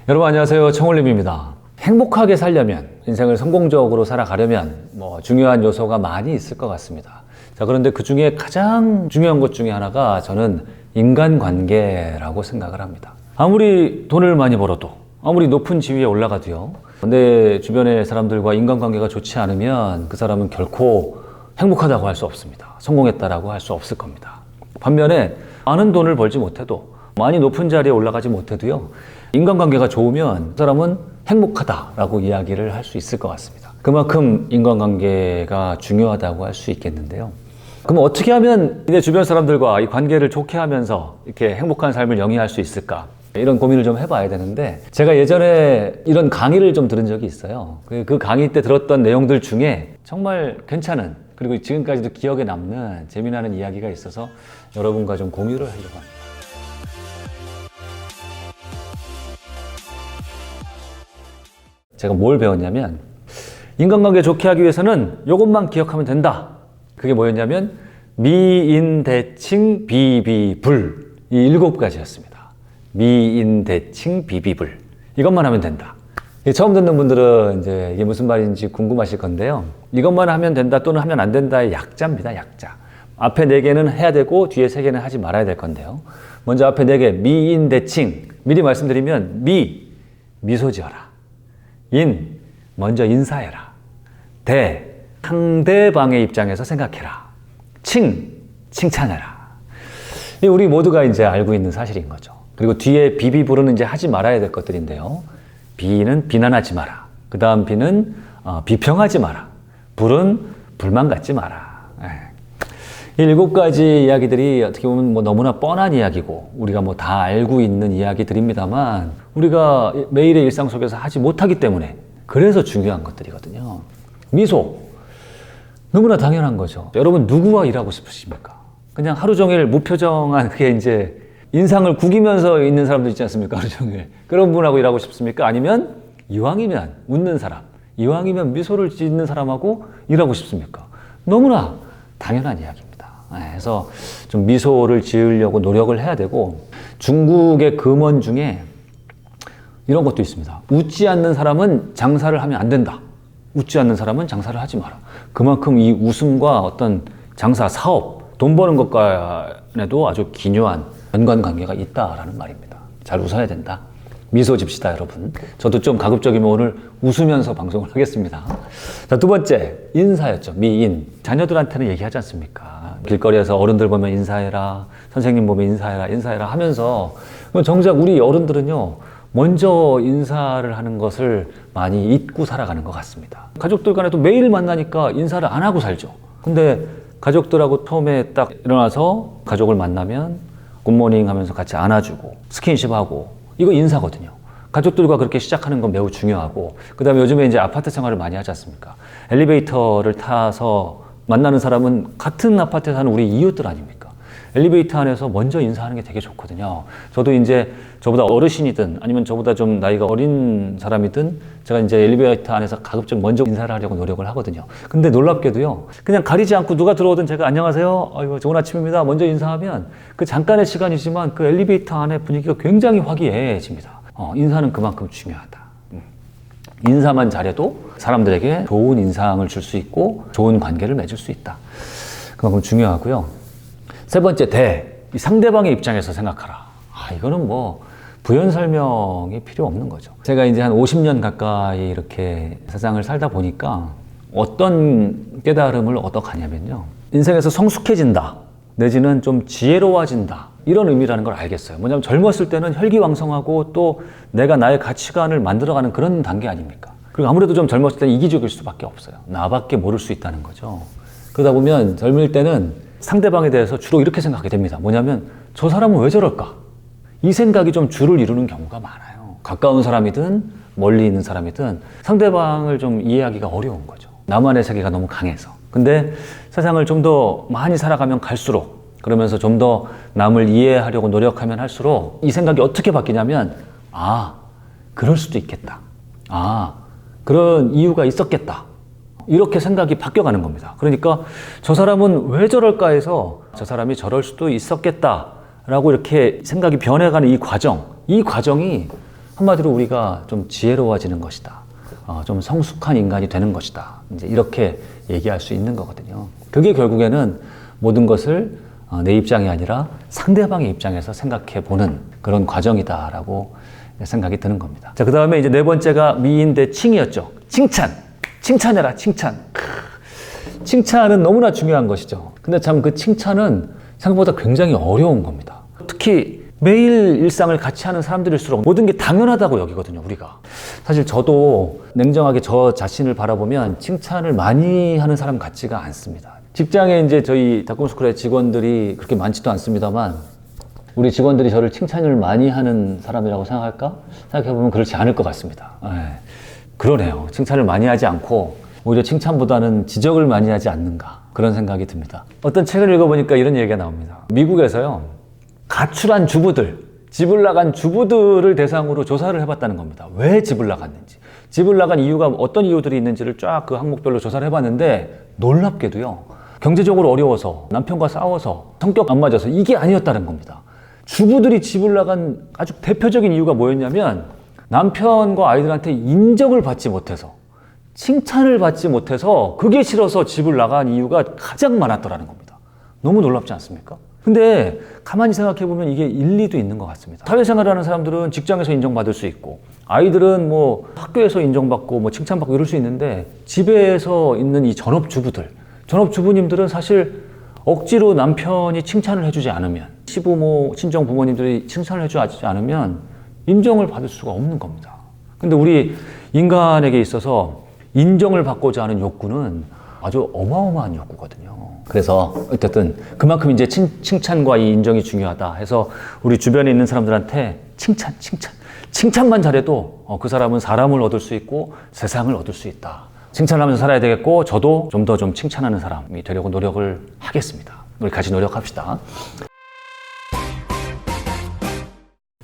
여러분 안녕하세요. 청울림입니다. 행복하게 살려면, 인생을 성공적으로 살아가려면 중요한 요소가 많이 있을 것 같습니다. 자, 그런데 그 중에 가장 중요한 것 중에 하나가 저는 인간관계라고 생각을 합니다. 아무리 돈을 많이 벌어도, 아무리 높은 지위에 올라가도요, 내 주변의 사람들과 인간관계가 좋지 않으면 그 사람은 결코 행복하다고 할 수 없습니다. 성공했다라고 할 수 없을 겁니다. 반면에 많은 돈을 벌지 못해도, 많이 높은 자리에 올라가지 못해도요, 인간관계가 좋으면 그 사람은 행복하다라고 이야기를 할 수 있을 것 같습니다. 그만큼 인간관계가 중요하다고 할 수 있겠는데요. 그럼 어떻게 하면 내 주변 사람들과 이 관계를 좋게 하면서 이렇게 행복한 삶을 영위할 수 있을까? 이런 고민을 좀 해봐야 되는데, 제가 예전에 이런 강의를 좀 들은 적이 있어요. 그 강의 때 들었던 내용들 중에 정말 괜찮은, 그리고 지금까지도 기억에 남는 재미나는 이야기가 있어서 여러분과 좀 공유를 하려고 합니다. 제가 뭘 배웠냐면, 인간관계 좋게 하기 위해서는 이것만 기억하면 된다. 그게 뭐였냐면 미인대칭 비비불, 이 7가지였습니다. 미인대칭 비비불, 이것만 하면 된다. 처음 듣는 분들은 이제 이게 무슨 말인지 궁금하실 건데요, 이것만 하면 된다 또는 하면 안 된다의 약자입니다. 약자. 앞에 4개는 해야 되고 뒤에 3개는 하지 말아야 될 건데요, 먼저 앞에 4개, 미인대칭. 미리 말씀드리면 미소 지어라. 인, 먼저 인사해라. 대, 상대방의 입장에서 생각해라. 칭찬해라. 우리 모두가 이제 알고 있는 사실인 거죠. 그리고 뒤에 비비불은 이제 하지 말아야 될 것들인데요, 비는 비난하지 마라. 그 다음 비는 비평하지 마라. 불은 불만 갖지 마라. 이 7가지 이야기들이 어떻게 보면 너무나 뻔한 이야기고 우리가 다 알고 있는 이야기들입니다만, 우리가 매일의 일상 속에서 하지 못하기 때문에 그래서 중요한 것들이거든요. 미소, 너무나 당연한 거죠. 여러분 누구와 일하고 싶으십니까? 그냥 하루 종일 무표정한, 그게 이제 인상을 구기면서 있는 사람들 있지 않습니까? 하루 종일 그런 분하고 일하고 싶습니까? 아니면 이왕이면 웃는 사람, 이왕이면 미소를 짓는 사람하고 일하고 싶습니까? 너무나 당연한 이야기입니다. 그래서 좀 미소를 지으려고 노력을 해야 되고, 중국의 금원 중에 이런 것도 있습니다. 웃지 않는 사람은 장사를 하면 안 된다. 웃지 않는 사람은 장사를 하지 마라. 그만큼 이 웃음과 어떤 장사, 사업, 돈 버는 것과에도 아주 기묘한 연관관계가 있다라는 말입니다. 잘 웃어야 된다. 미소 집시다, 여러분. 저도 좀 가급적이면 오늘 웃으면서 방송을 하겠습니다. 자, 2번째, 인사였죠. 미인. 자녀들한테는 얘기하지 않습니까? 길거리에서 어른들 보면 인사해라, 선생님 보면 인사해라 하면서, 정작 우리 어른들은요, 먼저 인사를 하는 것을 많이 잊고 살아가는 것 같습니다. 가족들 간에도 매일 만나니까 인사를 안 하고 살죠. 근데 가족들하고 처음에 딱 일어나서 가족을 만나면 굿모닝 하면서 같이 안아주고 스킨십하고, 이거 인사거든요. 가족들과 그렇게 시작하는 건 매우 중요하고, 그 다음에 요즘에 이제 아파트 생활을 많이 하지 않습니까? 엘리베이터를 타서 만나는 사람은 같은 아파트에 사는 우리 이웃들 아닙니까? 엘리베이터 안에서 먼저 인사하는 게 되게 좋거든요. 저도 이제 저보다 어르신이든 아니면 저보다 좀 나이가 어린 사람이든 제가 이제 엘리베이터 안에서 가급적 먼저 인사를 하려고 노력을 하거든요. 근데 놀랍게도요, 그냥 가리지 않고 누가 들어오든 제가 안녕하세요, 아이고 좋은 아침입니다, 먼저 인사하면 그 잠깐의 시간이지만 그 엘리베이터 안의 분위기가 굉장히 화기애애해집니다. 인사는 그만큼 중요하다. 인사만 잘해도 사람들에게 좋은 인상을 줄 수 있고 좋은 관계를 맺을 수 있다. 그만큼 중요하고요. 3번째, 이 상대방의 입장에서 생각하라. 이거는 부연 설명이 필요 없는 거죠. 제가 이제 한 50년 가까이 이렇게 세상을 살다 보니까 어떤 깨달음을 얻어가냐면요, 인생에서 성숙해진다, 내지는 좀 지혜로워진다, 이런 의미라는 걸 알겠어요. 뭐냐면 젊었을 때는 혈기왕성하고 또 내가 나의 가치관을 만들어가는 그런 단계 아닙니까? 그리고 아무래도 좀 젊었을 때는 이기적일 수밖에 없어요. 나밖에 모를 수 있다는 거죠. 그러다 보면 젊을 때는 상대방에 대해서 주로 이렇게 생각하게 됩니다. 뭐냐면 저 사람은 왜 저럴까? 이 생각이 좀 주를 이루는 경우가 많아요. 가까운 사람이든 멀리 있는 사람이든 상대방을 좀 이해하기가 어려운 거죠. 나만의 세계가 너무 강해서. 근데 세상을 좀 더 많이 살아가면 갈수록, 그러면서 좀 더 남을 이해하려고 노력하면 할수록 이 생각이 어떻게 바뀌냐면, 그럴 수도 있겠다. 그런 이유가 있었겠다. 이렇게 생각이 바뀌어가는 겁니다. 그러니까 저 사람은 왜 저럴까 해서 저 사람이 저럴 수도 있었겠다 라고 이렇게 생각이 변해가는 이 과정이 한마디로 우리가 좀 지혜로워지는 것이다. 좀 성숙한 인간이 되는 것이다. 이제 이렇게 얘기할 수 있는 거거든요. 그게 결국에는 모든 것을 내 입장이 아니라 상대방의 입장에서 생각해 보는 그런 과정이다라고 생각이 드는 겁니다. 자, 그 다음에 이제 네 번째가 미인 대 칭이었죠. 칭찬. 칭찬해라, 칭찬. 칭찬은 너무나 중요한 것이죠. 근데 참 그 칭찬은 생각보다 굉장히 어려운 겁니다. 특히 매일 일상을 같이 하는 사람들일수록 모든 게 당연하다고 여기거든요, 우리가. 사실 저도 냉정하게 저 자신을 바라보면 칭찬을 많이 하는 사람 같지가 않습니다. 직장에 이제 저희 닷컴스쿨의 직원들이 그렇게 많지도 않습니다만 우리 직원들이 저를 칭찬을 많이 하는 사람이라고 생각할까? 생각해보면 그렇지 않을 것 같습니다. 그러네요. 칭찬을 많이 하지 않고 오히려 칭찬보다는 지적을 많이 하지 않는가 그런 생각이 듭니다. 어떤 책을 읽어보니까 이런 얘기가 나옵니다. 미국에서요, 가출한 주부들, 집을 나간 주부들을 대상으로 조사를 해봤다는 겁니다. 왜 집을 나갔는지, 집을 나간 이유가 어떤 이유들이 있는지를 쫙 그 항목별로 조사를 해봤는데 놀랍게도요, 경제적으로 어려워서, 남편과 싸워서, 성격 안 맞아서 이게 아니었다는 겁니다. 주부들이 집을 나간 아주 대표적인 이유가 뭐였냐면 남편과 아이들한테 인정을 받지 못해서, 칭찬을 받지 못해서 그게 싫어서 집을 나간 이유가 가장 많았더라는 겁니다. 너무 놀랍지 않습니까? 근데 가만히 생각해보면 이게 일리도 있는 것 같습니다. 사회생활을 하는 사람들은 직장에서 인정받을 수 있고 아이들은 뭐 학교에서 인정받고 뭐 칭찬받고 이럴 수 있는데 집에서 있는 이 전업주부님들은 사실 억지로 남편이 칭찬을 해주지 않으면, 시부모, 친정 부모님들이 칭찬을 해주지 않으면 인정을 받을 수가 없는 겁니다. 근데 우리 인간에게 있어서 인정을 받고자 하는 욕구는 아주 어마어마한 욕구거든요. 그래서 어쨌든 그만큼 이제 칭찬과 이 인정이 중요하다 해서 우리 주변에 있는 사람들한테 칭찬만 잘해도 그 사람은 사람을 얻을 수 있고 세상을 얻을 수 있다. 칭찬하면서 살아야 되겠고 저도 좀 더 좀 칭찬하는 사람이 되려고 노력을 하겠습니다. 우리 같이 노력합시다.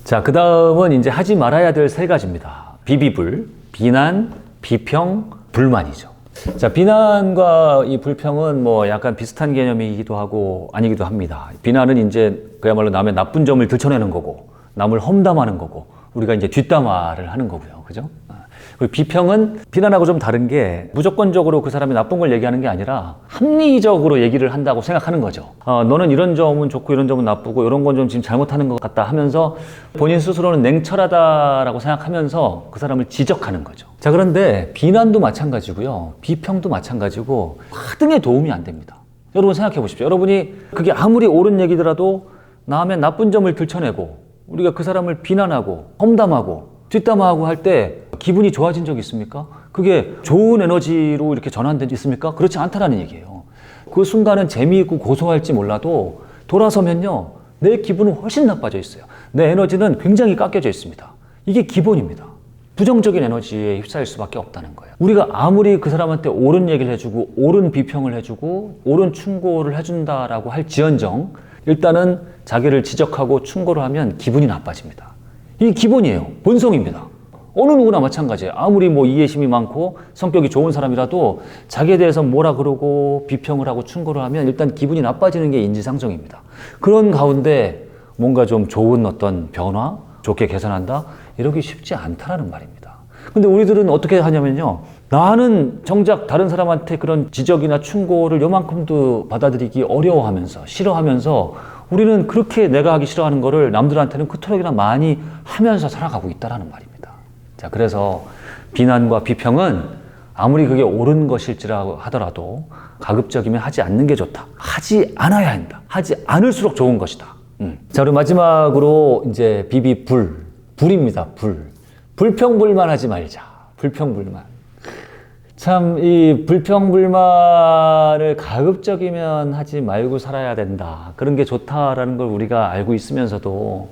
자, 그 다음은 이제 하지 말아야 될 세 가지입니다. 비비불, 비난, 비평, 불만이죠. 자, 비난과 이 불평은 뭐 약간 비슷한 개념이기도 하고 아니기도 합니다. 비난은 이제 그야말로 남의 나쁜 점을 들춰내는 거고, 남을 험담하는 거고, 우리가 이제 뒷담화를 하는 거고요. 그죠? 그리고 비평은 비난하고 좀 다른 게 무조건적으로 그 사람이 나쁜 걸 얘기하는 게 아니라 합리적으로 얘기를 한다고 생각하는 거죠. 너는 이런 점은 좋고 이런 점은 나쁘고 이런 건 좀 지금 잘못하는 것 같다 하면서 본인 스스로는 냉철하다라고 생각하면서 그 사람을 지적하는 거죠. 자, 그런데 비난도 마찬가지고요. 비평도 마찬가지고 하등의 도움이 안 됩니다. 여러분 생각해 보십시오. 여러분이 그게 아무리 옳은 얘기더라도 남의 나쁜 점을 들춰내고 우리가 그 사람을 비난하고 험담하고 뒷담화하고 할 때 기분이 좋아진 적 있습니까? 그게 좋은 에너지로 이렇게 전환된 적 있습니까? 그렇지 않다라는 얘기예요. 그 순간은 재미있고 고소할지 몰라도 돌아서면요, 내 기분은 훨씬 나빠져 있어요. 내 에너지는 굉장히 깎여져 있습니다. 이게 기본입니다. 부정적인 에너지에 휩싸일 수밖에 없다는 거예요. 우리가 아무리 그 사람한테 옳은 얘기를 해주고 옳은 비평을 해주고 옳은 충고를 해준다라고 할지언정 일단은 자기를 지적하고 충고를 하면 기분이 나빠집니다. 이게 기본이에요. 본성입니다. 어느 누구나 마찬가지예요. 아무리 뭐 이해심이 많고 성격이 좋은 사람이라도 자기에 대해서 뭐라 그러고 비평을 하고 충고를 하면 일단 기분이 나빠지는 게 인지상정입니다. 그런 가운데 뭔가 좀 좋은 어떤 변화, 좋게 개선한다? 이러기 쉽지 않다라는 말입니다. 근데 우리들은 어떻게 하냐면요, 나는 정작 다른 사람한테 그런 지적이나 충고를 요만큼도 받아들이기 어려워하면서 싫어하면서 우리는 그렇게 내가 하기 싫어하는 거를 남들한테는 그토록이나 많이 하면서 살아가고 있다는 말입니다. 자, 그래서 비난과 비평은 아무리 그게 옳은 것일지라고 하더라도 가급적이면 하지 않는 게 좋다. 하지 않아야 한다. 하지 않을수록 좋은 것이다. 자, 그리고 마지막으로 이제 불입니다. 불평불만 하지 말자. 불평불만. 참, 이 불평불만을 가급적이면 하지 말고 살아야 된다. 그런 게 좋다라는 걸 우리가 알고 있으면서도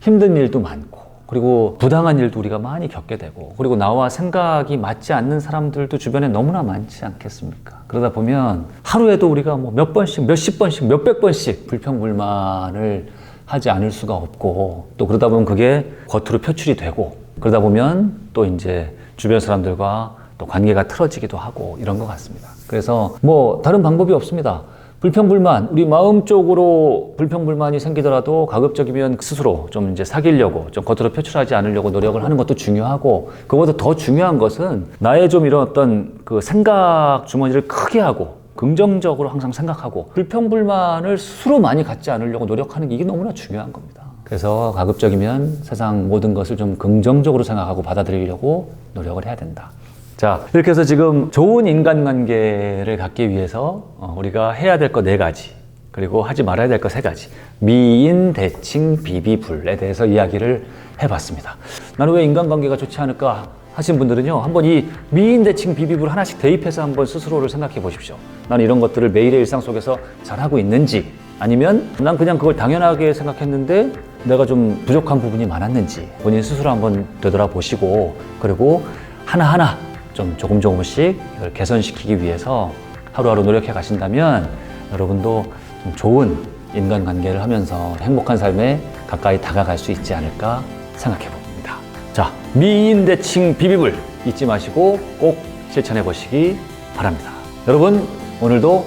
힘든 일도 많고, 그리고 부당한 일도 우리가 많이 겪게 되고, 그리고 나와 생각이 맞지 않는 사람들도 주변에 너무나 많지 않겠습니까? 그러다 보면 하루에도 우리가 뭐 몇 번씩, 몇십 번씩, 몇백 번씩 불평불만을 하지 않을 수가 없고, 또 그러다 보면 그게 겉으로 표출이 되고, 그러다 보면 또 이제 주변 사람들과 또 관계가 틀어지기도 하고 이런 것 같습니다. 그래서 뭐 다른 방법이 없습니다. 불평불만, 우리 마음적으로 불평불만이 생기더라도 가급적이면 스스로 좀 이제 사귀려고, 좀 겉으로 표출하지 않으려고 노력을 하는 것도 중요하고, 그것보다 더 중요한 것은 나의 좀 이런 어떤 그 생각 주머니를 크게 하고, 긍정적으로 항상 생각하고, 불평불만을 스스로 많이 갖지 않으려고 노력하는 게 이게 너무나 중요한 겁니다. 그래서 가급적이면 세상 모든 것을 좀 긍정적으로 생각하고 받아들이려고 노력을 해야 된다. 자, 이렇게 해서 지금 좋은 인간관계를 갖기 위해서 우리가 해야 될 거 4가지, 그리고 하지 말아야 될 거 3가지, 미인, 대칭, 비비불에 대해서 이야기를 해봤습니다. 나는 왜 인간관계가 좋지 않을까 하신 분들은요, 한번 이 미인, 대칭, 비비불 하나씩 대입해서 한번 스스로를 생각해 보십시오. 나는 이런 것들을 매일의 일상 속에서 잘하고 있는지, 아니면 난 그냥 그걸 당연하게 생각했는데 내가 좀 부족한 부분이 많았는지 본인 스스로 한번 되돌아보시고, 그리고 하나하나 좀 조금씩 이걸 개선시키기 위해서 하루하루 노력해 가신다면 여러분도 좀 좋은 인간관계를 하면서 행복한 삶에 가까이 다가갈 수 있지 않을까 생각해 봅니다. 자, 미인, 대칭, 비비불 잊지 마시고 꼭 실천해 보시기 바랍니다. 여러분, 오늘도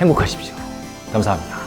행복하십시오. 감사합니다.